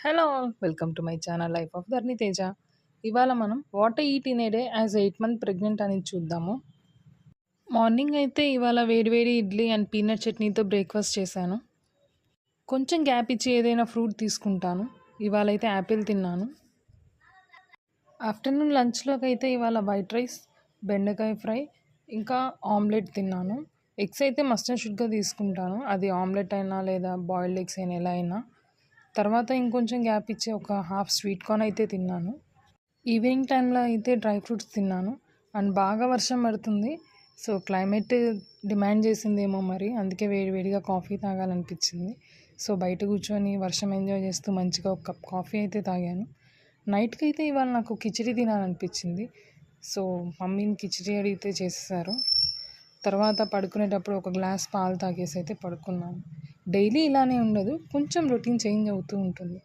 Hello welcome to my channel life of Dharni Teja. ఇవాళ మనం what eat in a day as 8 month pregnant అని చూద్దాము. Morning అయితే ఇవాళ వేడివేడి ఇడ్లీ అండ్ పీనట్ చట్నీతో బ్రేక్ఫాస్ట్ చేశాను. కొంచెం గ్యాప్ ఇచ్చి ఏదైనా ఫ్రూట్ తీసుకుంటాను. ఇవాళ అయితే యాపిల్ తిన్నాను. ఆఫ్టర్నూన్ లంచ్లోకి అయితే ఇవాళ వైట్ రైస్, బెండకాయ ఫ్రై, ఇంకా ఆమ్లెట్ తిన్నాను. ఎగ్స్ అయితే మస్ట్ అండ్ షుడ్గా తీసుకుంటాను. అది ఆమ్లెట్ అయినా లేదా బాయిల్డ్ ఎగ్స్ అయినా ఎలా అయినా. తర్వాత ఇంకొంచెం గ్యాప్ ఇచ్చి ఒక హాఫ్ స్వీట్ కార్న్ అయితే తిన్నాను. ఈవినింగ్ టైంలో అయితే డ్రై ఫ్రూట్స్ తిన్నాను. అండ్ బాగా వర్షం పడుతుంది. సో క్లైమేట్ డిమాండ్ చేసిందేమో మరి, అందుకే వేడివేడిగా కాఫీ తాగాలనిపించింది. సో బయట కూర్చొని వర్షం ఎంజాయ్ చేస్తూ మంచిగా ఒక కప్ కాఫీ అయితే తాగాను. నైట్కి అయితే ఇవాళ నాకు కిచిడి తినాలనిపించింది. సో మమ్మీని కిచిడి అడిగితే చేసేసారు. తర్వాత పడుకునేటప్పుడు ఒక గ్లాస్ పాలు తాగేసి అయితే పడుకున్నాను. డైలీ ఇలానే ఉండదు, కొంచెం రొటీన్ చేంజ్ అవుతూ ఉంటుంది.